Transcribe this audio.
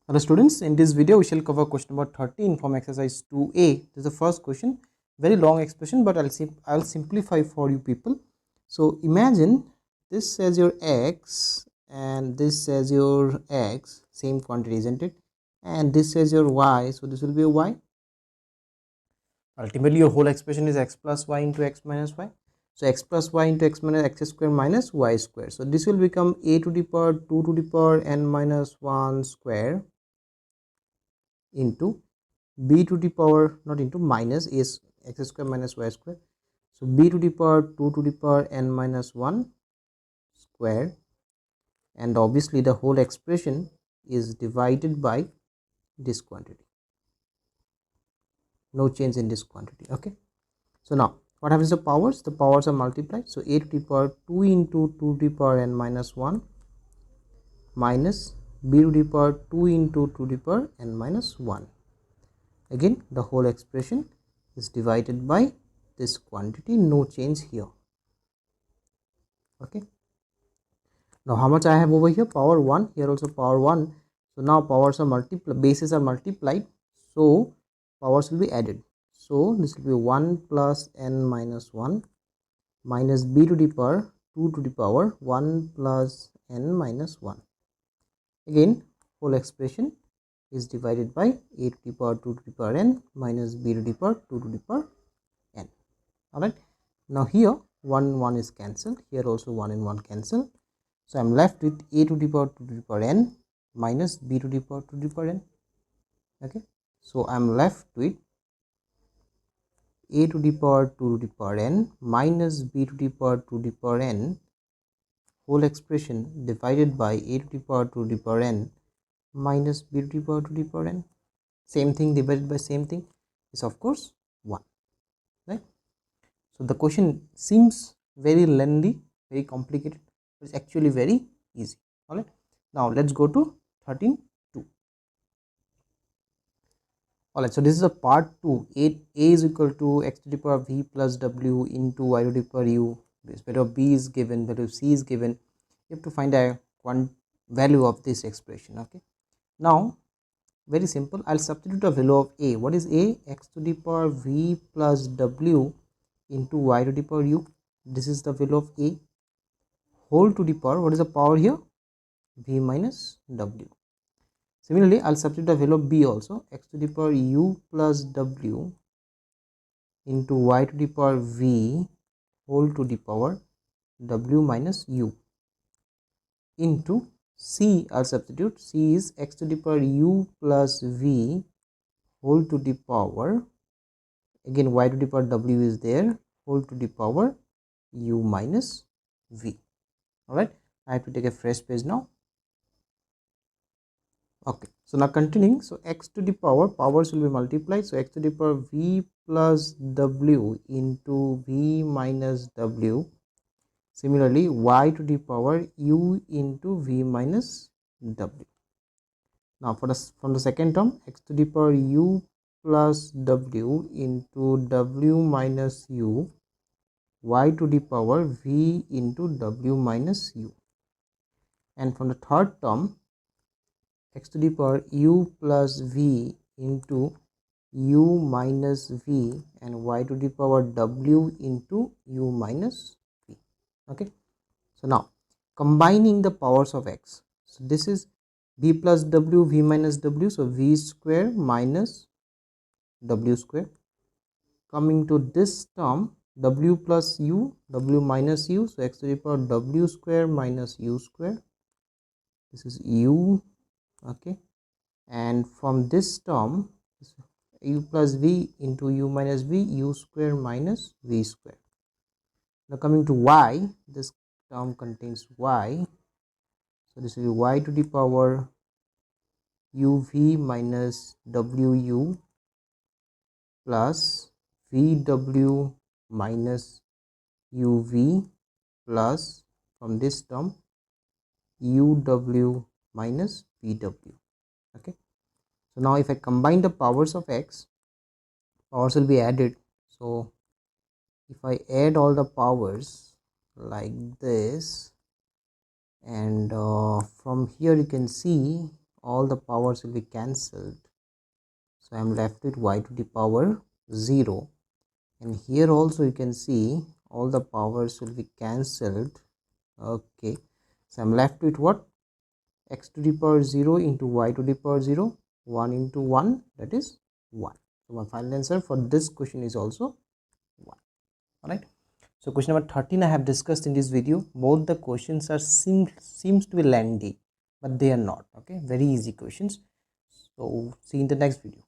Hello students, in this video we shall cover question number 13 from exercise 2a. This is the first question, very long expression, but I'll simplify for you people. So imagine this as your x and this as your x, same quantity, isn't it? And this as your y, so this will be a y. Ultimately your whole expression is x plus y into x minus y. So x plus y into x minus x square minus y square. So this will become a to the power 2 to the power n minus 1 square into b to the power, not into, minus is x square minus y square. So b to the power 2 to the power n minus 1 square, and obviously the whole expression is divided by this quantity, no change in this quantity. Okay, so now what happens to the powers are multiplied. So a to the power 2 into 2 to the power n minus 1 minus b to the power 2 into 2 to the power n minus 1. Again the whole expression is divided by this quantity, no change here. Okay, now how much I have over here? Power 1, here also power 1. So now powers are multiplied, bases are multiplied, so powers will be added. So this will be 1 plus n minus 1 minus b to the power 2 to the power 1 plus n minus 1. Again whole expression is divided by a to the power 2 to the power n minus b to the power 2 to the power n. Alright, now here 1 is cancelled, here also 1 and 1 cancel. So I am left with a to the power 2 to the power n minus b to the power 2 to the power n. Okay, so I am left with a to the power 2 to the power n minus b to the power 2 to the power n whole expression divided by a to the power 2 to the power n minus b to the power 2 to the power n. Same thing divided by same thing is of course 1. Right. So the question seems very lengthy, very complicated, but it's actually very easy. Alright, now let's go to 13.2. Alright, so this is a part 2. A is equal to x to the power v plus w into y to the power u. This value of b is given, value of c is given. You have to find a value of this expression. Okay, now very simple, I'll substitute a value of a. What is a? X to the power v plus w into y to the power u. This is the value of a whole to the power, what is the power here? V minus w. Similarly, I'll substitute the value of b also, x to the power u plus w into y to the power v whole to the power w minus u into c. I'll substitute c is x to the power u plus v whole to the power, again y to the power w is there, whole to the power u minus v. Alright, I have to take a fresh page now. Okay, so now continuing, so x to the power, powers will be multiplied, so x to the power v plus w into v minus w. Similarly, y to the power u into v minus w. Now from the second term, x to the power u plus w into w minus u, y to the power v into w minus u. And from the third term, x to the power u plus v into u minus v and y to the power w into u minus v. Okay, so now combining the powers of x, so this is v plus w, v minus w, so v square minus w square. Coming to this term, w plus u, w minus u, so x to the power w square minus u square, this is u. Okay, and from this term, u plus v into u minus v, u square minus v square. Now coming to y, this term contains y, so this will be y to the power uv minus wu plus vw minus uv plus from this term uw minus vw. Okay, so now if I combine the powers of x, powers will be added. So if I add all the powers like this, and from here you can see all the powers will be cancelled. So I am left with y to the power 0, and here also you can see all the powers will be cancelled. Okay, so I'm left with what? X to the power 0 into y to the power 0, 1 into 1, that is 1. So my final answer for this question is also 1. Alright, so question number 13 I have discussed in this video. Both the questions are seems to be lengthy, but they are not. Okay, very easy questions. So see you in the next video.